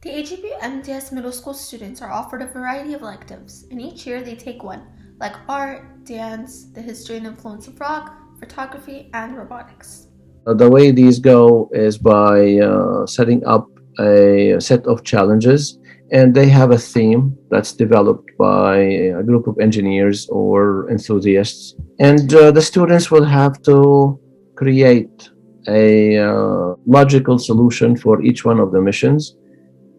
The AGBU MDS middle school students are offered a variety of electives, and each year they take one, like art, dance, the history and influence of rock, photography, and robotics. The way these go is by setting up a set of challenges, and they have a theme that's developed by a group of engineers or enthusiasts. And the students will have to create a logical solution for each one of the missions,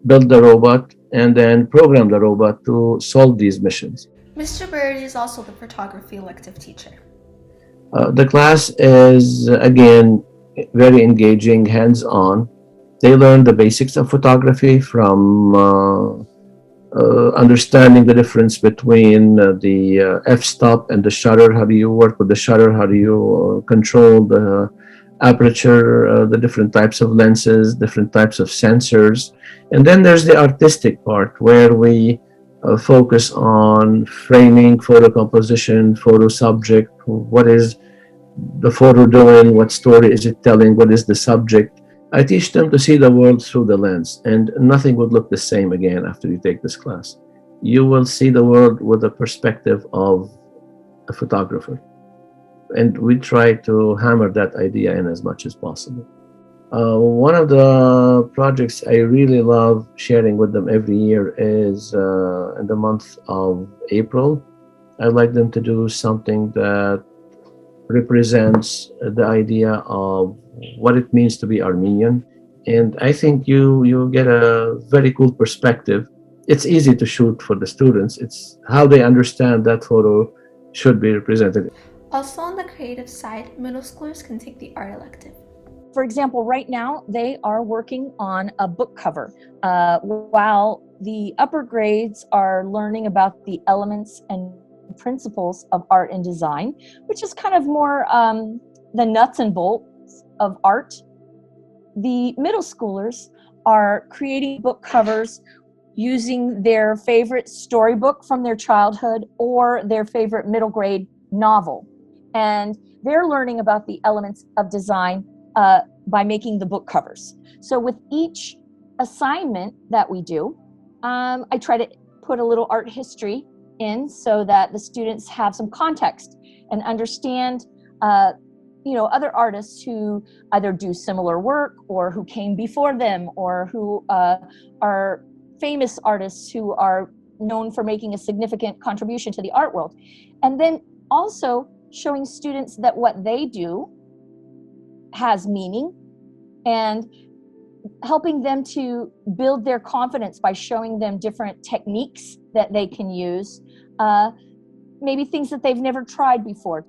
build the robot, and then program the robot to solve these missions. Mr. Birdie is also the photography elective teacher. The class is, again, very engaging, hands on. They learn the basics of photography from understanding the difference between the f-stop and the shutter. How do you work with the shutter? How do you control the aperture, the different types of lenses, different types of sensors? And then there's the artistic part where we focus on framing, photo composition, photo subject. What is the photo doing? What story is it telling? What is the subject? I teach them to see the world through the lens, and nothing would look the same again after you take this class. You will see the world with the perspective of a photographer. And we try to hammer that idea in as much as possible. One of the projects I really love sharing with them every year is in the month of April. I'd like them to do something that represents the idea of what it means to be Armenian. And I think you get a very cool perspective. It's easy to shoot for the students. It's how they understand that photo should be represented. Also on the creative side, middle schoolers can take the art elective. For example, right now they are working on a book cover, while the upper grades are learning about the elements and principles of art and design, which is kind of more the nuts and bolts of art. The middle schoolers are creating book covers using their favorite storybook from their childhood or their favorite middle grade novel. And they're learning about the elements of design by making the book covers. So with each assignment that we do, I try to put a little art history in so that the students have some context and understand other artists who either do similar work or who came before them or who are famous artists who are known for making a significant contribution to the art world. And then also showing students that what they do has meaning, and helping them to build their confidence by showing them different techniques that they can use, maybe things that they've never tried before.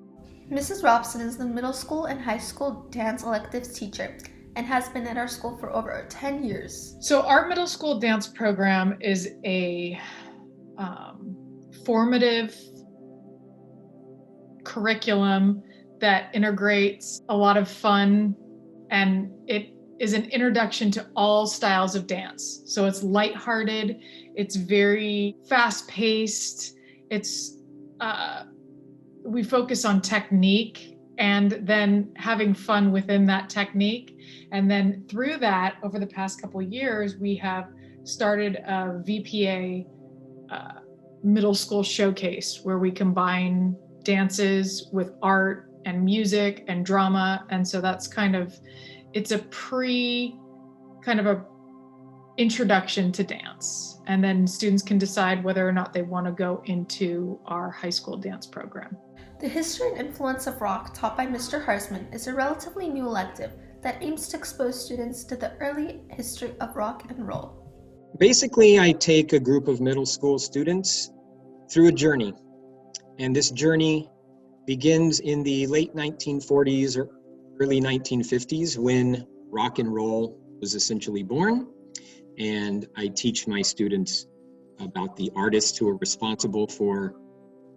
Mrs. Robson is the middle school and high school dance electives teacher and has been at our school for over 10 years. So our middle school dance program is a formative curriculum that integrates a lot of fun, and it is an introduction to all styles of dance. So it's lighthearted, it's very fast-paced, we focus on technique and then having fun within that technique. And then through that, over the past couple of years, we have started a VPA middle school showcase where we combine dances with art and music and drama. And so that's it's a introduction to dance. And then students can decide whether or not they want to go into our high school dance program. The history and influence of rock taught by Mr. Harsman is a relatively new elective that aims to expose students to the early history of rock and roll. Basically, I take a group of middle school students through a journey. And this journey begins in the late 1940s or early 1950s when rock and roll was essentially born. And I teach my students about the artists who are responsible for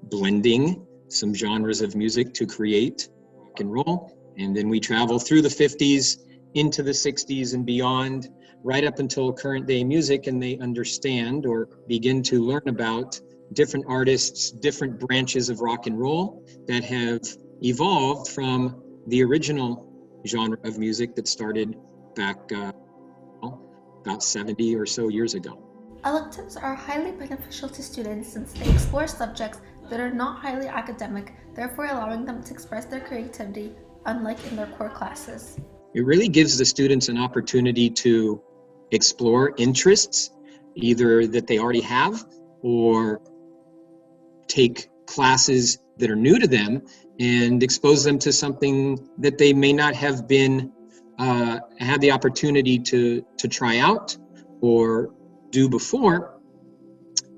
blending some genres of music to create rock and roll. And then we travel through the 50s into the 60s and beyond, right up until current day music, and they understand or begin to learn about different artists, different branches of rock and roll that have evolved from the original genre of music that started back about 70 or so years ago. Electives are highly beneficial to students since they explore subjects that are not highly academic, therefore allowing them to express their creativity, unlike in their core classes. It really gives the students an opportunity to explore interests, either that they already have or take classes that are new to them and expose them to something that they may not have been had the opportunity to try out or do before,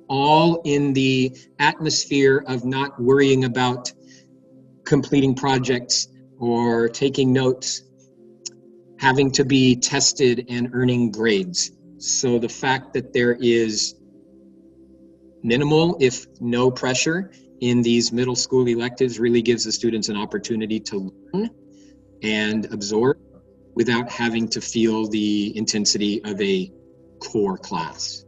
all in the atmosphere of not worrying about completing projects or taking notes, having to be tested and earning grades. So the fact that there is minimal, if no pressure in these middle school electives really gives the students an opportunity to learn and absorb without having to feel the intensity of a core class.